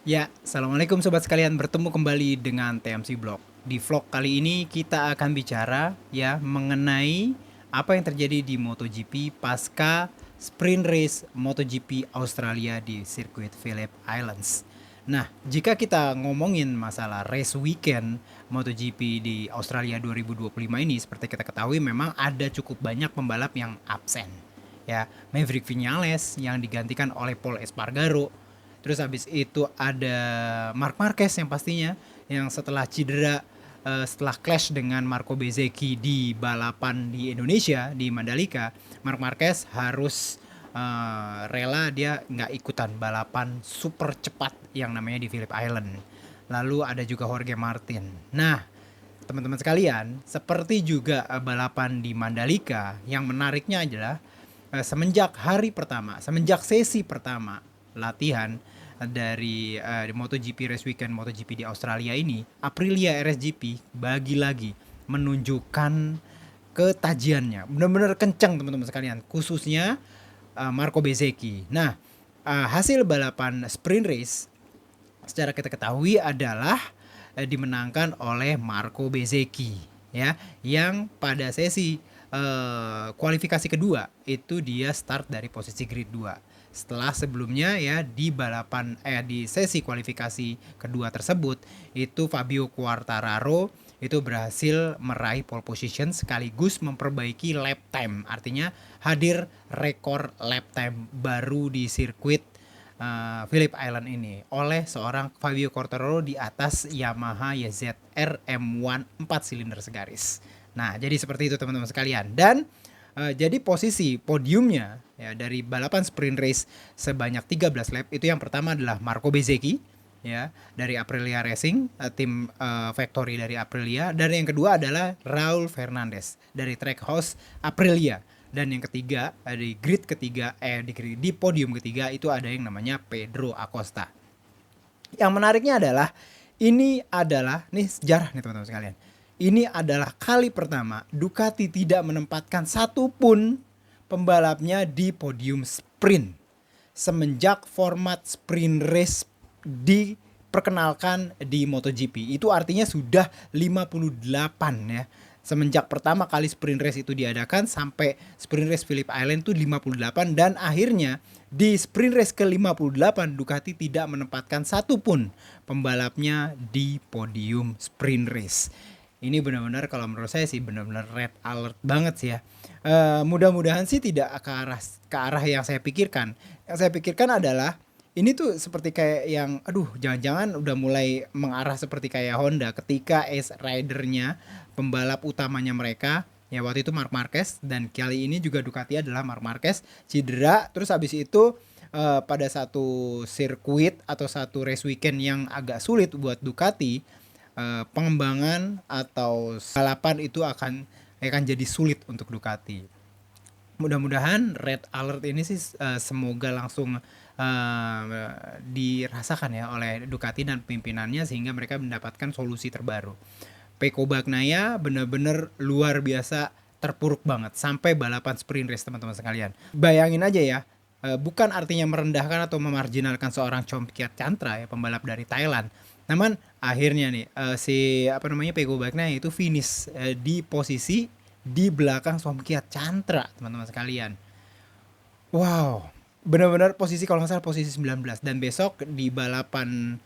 Ya, assalamualaikum sobat sekalian, bertemu kembali dengan TMC Blog. Di vlog kali ini kita akan bicara ya mengenai apa yang terjadi di MotoGP pasca sprint race MotoGP Australia di sirkuit Phillip Islands. Nah, jika kita ngomongin masalah race weekend MotoGP di Australia 2025 ini, seperti kita ketahui memang ada cukup banyak pembalap yang absen. Ya, Maverick Vinales yang digantikan oleh Paul Espargaro. Terus habis itu ada Marc Marquez yang pastinya yang setelah cedera, setelah clash dengan Marco Bezzecchi di balapan di Indonesia di Mandalika, Marc Marquez harus rela dia nggak ikutan balapan super cepat yang namanya di Phillip Island. Lalu ada juga Jorge Martin. Nah, teman-teman sekalian, seperti juga balapan di Mandalika, yang menariknya adalah semenjak hari pertama, semenjak sesi pertama latihan dari MotoGP Race Weekend MotoGP di Australia ini, Aprilia RSGP bagi lagi menunjukkan ketajiannya. Benar-benar kencang teman-teman sekalian, khususnya Marco Bezzecchi. Nah, hasil balapan sprint race secara kita ketahui adalah dimenangkan oleh Marco Bezzecchi ya, yang pada sesi kualifikasi kedua itu dia start dari posisi grid 2. Setelah sebelumnya ya di sesi kualifikasi kedua tersebut itu Fabio Quartararo itu berhasil meraih pole position sekaligus memperbaiki lap time. Artinya hadir rekor lap time baru di sirkuit Phillip Island ini oleh seorang Fabio Quartararo di atas Yamaha YZR M1 4 silinder segaris. Nah, jadi seperti itu teman-teman sekalian. Dan jadi posisi podiumnya ya dari balapan sprint race sebanyak 13 lap itu yang pertama adalah Marco Bezzecchi ya dari Aprilia Racing, tim factory dari Aprilia, dan yang kedua adalah Raul Fernandez dari Trackhouse Aprilia. Dan yang ketiga di grid ketiga di podium ketiga itu ada yang namanya Pedro Acosta. Yang menariknya adalah ini sejarah nih teman-teman sekalian. Ini adalah kali pertama Ducati tidak menempatkan satupun pembalapnya di podium sprint semenjak format sprint race diperkenalkan di MotoGP. Itu artinya sudah 58 ya. Semenjak pertama kali sprint race itu diadakan sampai sprint race Phillip Island itu 58, dan akhirnya di sprint race ke-58 Ducati tidak menempatkan satupun pembalapnya di podium sprint race. Ini benar-benar kalau menurut saya sih benar-benar red alert banget sih ya. Mudah-mudahan sih tidak ke arah yang saya pikirkan. Yang saya pikirkan adalah ini tuh seperti kayak yang aduh jangan-jangan udah mulai mengarah seperti kayak Honda ketika ace ridernya pembalap utamanya mereka ya waktu itu Marc Marquez, dan kali ini juga Ducati adalah Marc Marquez cedera. Terus habis itu pada satu sirkuit atau satu race weekend yang agak sulit buat Ducati, pengembangan atau balapan itu akan jadi sulit untuk Ducati. Mudah-mudahan red alert ini sih semoga langsung dirasakan ya oleh Ducati dan pimpinannya sehingga mereka mendapatkan solusi terbaru. Pecco Bagnaia benar-benar luar biasa, terpuruk banget sampai balapan sprint race teman-teman sekalian. Bayangin aja ya, bukan artinya merendahkan atau memarginalkan seorang Chomkiat Chantra ya pembalap dari Thailand. Namun akhirnya nih si apa namanya Pecco Bagnaia itu finish di posisi di belakang Somkiat Chantra teman-teman sekalian. Wow, benar-benar posisi kalau nggak salah posisi 19, dan besok di balapan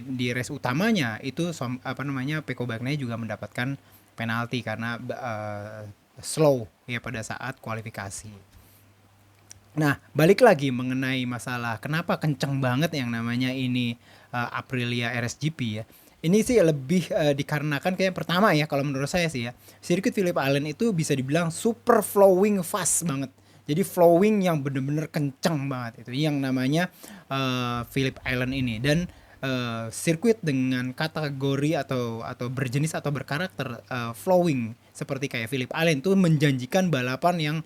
di race utamanya itu apa namanya Pecco Bagnaia juga mendapatkan penalti karena slow ya pada saat kualifikasi. Nah, balik lagi mengenai masalah kenapa kenceng banget yang namanya ini Aprilia RSGP ya. Ini sih lebih dikarenakan kayak pertama ya kalau menurut saya sih ya. Sirkuit Phillip Island itu bisa dibilang super flowing fast banget. Jadi flowing yang bener-bener kenceng banget itu yang namanya Phillip Island ini. Dan sirkuit dengan kategori atau berjenis atau berkarakter flowing seperti kayak Phillip Island itu menjanjikan balapan yang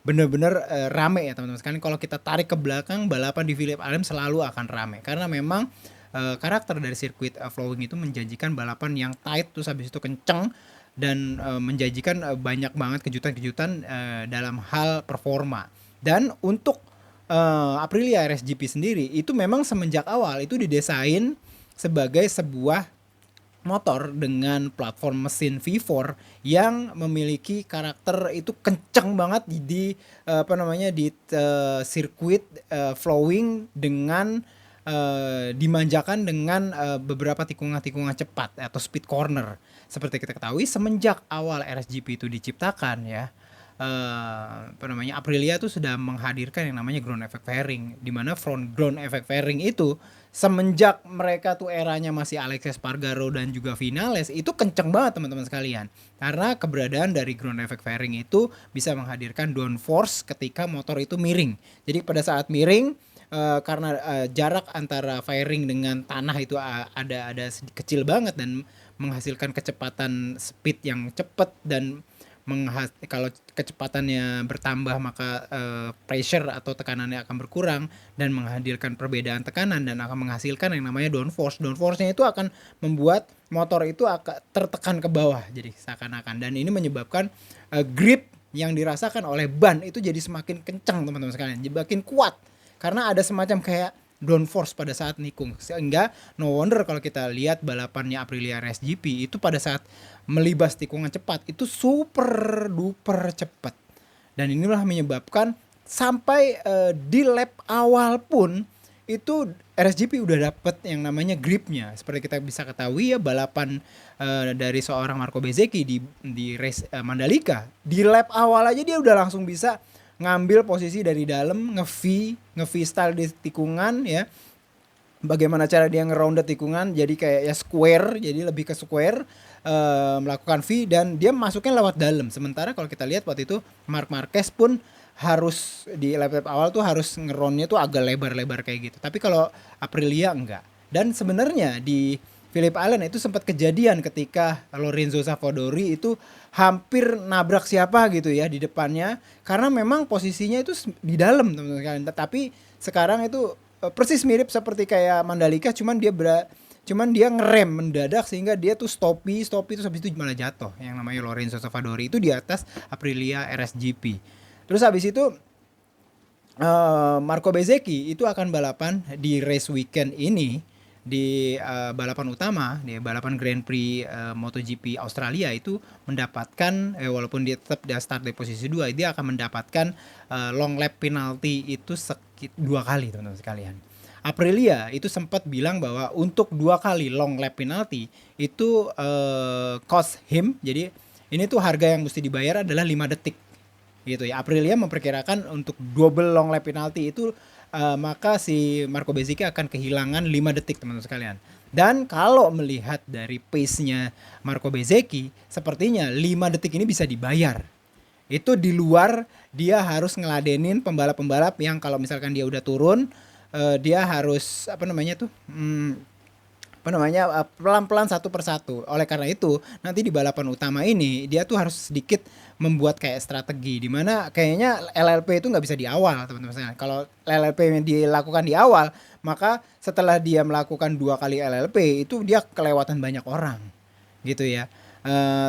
benar-benar rame ya teman-teman sekalian. Kalau kita tarik ke belakang balapan di Phillip Island selalu akan rame karena memang karakter dari sirkuit flowing itu menjanjikan balapan yang tight terus habis itu kenceng dan menjanjikan banyak banget kejutan-kejutan dalam hal performa. Dan untuk Aprilia RSGP sendiri itu memang semenjak awal itu didesain sebagai sebuah motor dengan platform mesin V4 yang memiliki karakter itu kenceng banget di sirkuit flowing dengan dimanjakan dengan beberapa tikungan-tikungan cepat atau speed corner. Seperti kita ketahui semenjak awal RSGP itu diciptakan ya, Aprilia tuh sudah menghadirkan yang namanya ground effect fairing, di mana front ground effect fairing itu semenjak mereka tuh eranya masih Alex Espargaro dan juga Vinales itu kenceng banget teman-teman sekalian, karena keberadaan dari ground effect fairing itu bisa menghadirkan downforce ketika motor itu miring. Jadi pada saat miring, karena jarak antara fairing dengan tanah itu ada kecil banget dan menghasilkan kecepatan speed yang cepat, dan kalau kecepatannya bertambah maka pressure atau tekanannya akan berkurang dan menghadirkan perbedaan tekanan dan akan menghasilkan yang namanya downforce. Downforce-nya itu akan membuat motor itu akan tertekan ke bawah jadi seakan-akan, dan ini menyebabkan grip yang dirasakan oleh ban itu jadi semakin kencang teman-teman sekalian, semakin kuat karena ada semacam kayak downforce pada saat nikung, sehingga no wonder kalau kita lihat balapannya Aprilia RSGP itu pada saat melibas tikungan cepat itu super duper cepat, dan inilah menyebabkan sampai di lap awal pun itu RSGP udah dapet yang namanya gripnya. Seperti kita bisa ketahui ya, balapan dari seorang Marco Bezzecchi di race Mandalika, di lap awal aja dia udah langsung bisa ngambil posisi dari dalam, nge-V style di tikungan ya. Bagaimana cara dia nge-rounded tikungan jadi kayak ya square, jadi lebih ke square, melakukan V dan dia masuknya lewat dalam. Sementara kalau kita lihat waktu itu Marc Marquez pun harus di lap awal tuh harus ngeronnya tuh agak lebar-lebar kayak gitu. Tapi kalau Aprilia enggak. Dan sebenarnya di Phillip Island itu sempat kejadian ketika Lorenzo Savadori itu hampir nabrak siapa gitu ya di depannya, karena memang posisinya itu di dalam teman-teman sekalian. Tapi sekarang itu persis mirip seperti kayak Mandalika, cuman dia ngerem mendadak sehingga dia tuh stopi terus habis itu malah jatuh. Yang namanya Lorenzo Savadori itu di atas Aprilia RSGP. Terus habis itu Marco Bezzecchi itu akan balapan di race weekend ini, di balapan utama, di balapan Grand Prix MotoGP Australia itu mendapatkan walaupun dia tetap dia start di posisi 2, dia akan mendapatkan long lap penalty itu 2 kali teman-teman sekalian. Aprilia itu sempat bilang bahwa untuk 2 kali long lap penalty itu cost him, jadi ini tuh harga yang mesti dibayar adalah 5 detik gitu ya. Aprilia memperkirakan untuk double long lap penalty itu maka si Marco Bezzecchi akan kehilangan 5 detik teman-teman sekalian. Dan kalau melihat dari pace-nya Marco Bezzecchi, sepertinya 5 detik ini bisa dibayar. Itu di luar dia harus ngeladenin pembalap-pembalap yang kalau misalkan dia udah turun, dia harus pelan-pelan satu persatu. Oleh karena itu nanti di balapan utama ini dia tuh harus sedikit membuat kayak strategi, dimana kayaknya LLP itu nggak bisa di awal teman-teman. Kalau LLP yang dilakukan di awal, maka setelah dia melakukan 2 kali LLP itu dia kelewatan banyak orang gitu ya.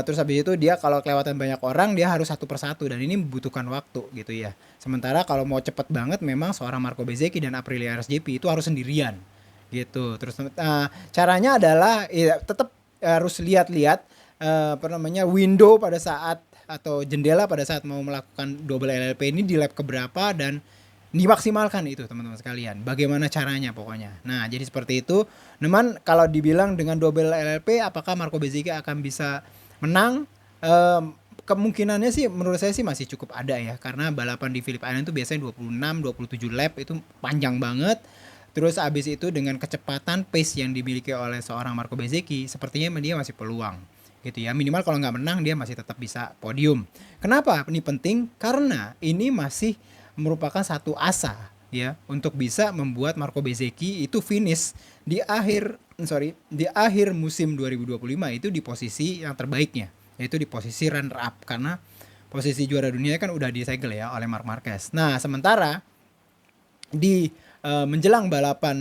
Terus habis itu dia kalau kelewatan banyak orang dia harus satu persatu, dan ini membutuhkan waktu gitu ya. Sementara kalau mau cepet banget memang seorang Marco Bezzecchi dan Aprilia RSGP itu harus sendirian gitu. Terus caranya adalah ya, tetap harus lihat-lihat window pada saat atau jendela pada saat mau melakukan double LLP ini di lap keberapa dan dimaksimalkan itu teman-teman sekalian. Bagaimana caranya pokoknya. Nah, jadi seperti itu. Namun kalau dibilang dengan double LLP apakah Marco Bezzecchi akan bisa menang? Kemungkinannya sih menurut saya sih masih cukup ada ya, karena balapan di Phillip Island itu biasanya 26-27 lap, itu panjang banget. Terus abis itu dengan kecepatan pace yang dimiliki oleh seorang Marco Bezzecchi, sepertinya dia masih peluang gitu ya. Minimal kalau nggak menang dia masih tetap bisa podium. Kenapa ini penting? Karena ini masih merupakan satu asa ya untuk bisa membuat Marco Bezzecchi itu finish di akhir musim 2025 itu di posisi yang terbaiknya, yaitu di posisi runner up, karena posisi juara dunia kan udah disegel ya oleh Marc Marquez. Nah, sementara di menjelang balapan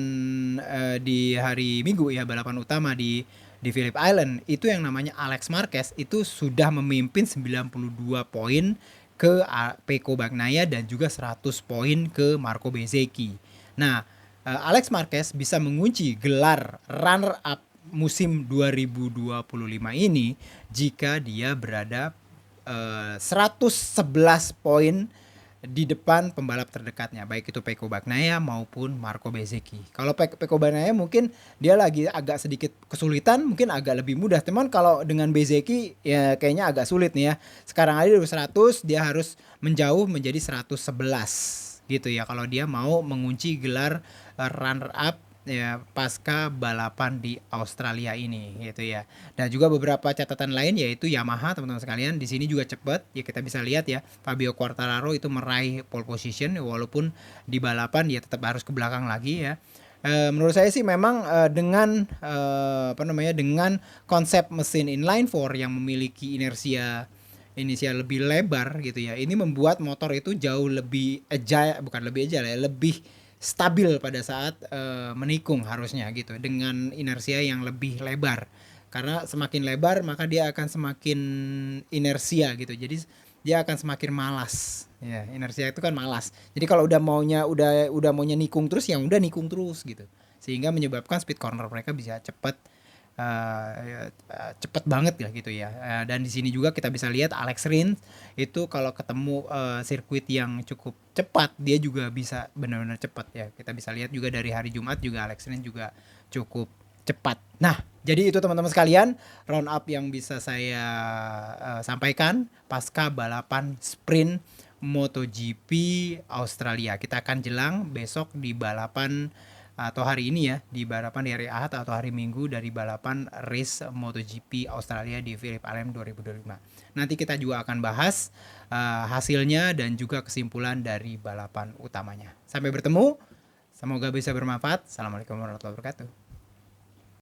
di hari Minggu ya, balapan utama di Phillip Island itu yang namanya Alex Marquez itu sudah memimpin 92 poin ke Pecco Bagnaia dan juga 100 poin ke Marco Bezzecchi. Nah, Alex Marquez bisa mengunci gelar runner up musim 2025 ini jika dia berada 111 poin di depan pembalap terdekatnya, baik itu Pecco Bagnaia maupun Marco Bezzecchi. Kalau Pecco Bagnaia mungkin dia lagi agak sedikit kesulitan, mungkin agak lebih mudah. Teman kalau dengan Bezzecchi ya kayaknya agak sulit nih ya. Sekarang aja udah 100, dia harus menjauh menjadi 111 gitu ya kalau dia mau mengunci gelar runner up ya pasca balapan di Australia ini gitu ya. Dan juga beberapa catatan lain yaitu Yamaha teman-teman sekalian di sini juga cepat ya, kita bisa lihat ya Fabio Quartararo itu meraih pole position walaupun di balapan dia tetap harus ke belakang lagi ya. Menurut saya sih memang dengan dengan konsep mesin inline 4 yang memiliki inersia lebih lebar gitu ya. Ini membuat motor itu jauh lebih agile, bukan lebih agile ya, lebih stabil pada saat menikung harusnya gitu dengan inersia yang lebih lebar. Karena semakin lebar maka dia akan semakin inersia gitu. Jadi dia akan semakin malas. Ya, inersia itu kan malas. Jadi kalau udah maunya nikung terus yang udah nikung terus gitu. Sehingga menyebabkan speed corner mereka bisa cepat cepet banget ya gitu ya. Dan di sini juga kita bisa lihat Alex Rins itu kalau ketemu sirkuit yang cukup cepat dia juga bisa benar-benar cepat ya. Kita bisa lihat juga dari hari Jumat juga Alex Rins juga cukup cepat. Nah, jadi itu teman-teman sekalian round up yang bisa saya sampaikan pasca balapan sprint MotoGP Australia. Kita akan jelang besok di balapan atau hari ini ya di balapan di hari Ahad atau hari Minggu dari balapan race MotoGP Australia di Phillip Island 2025. Nanti kita juga akan bahas hasilnya dan juga kesimpulan dari balapan utamanya. Sampai bertemu, semoga bisa bermanfaat. Assalamualaikum warahmatullahi wabarakatuh.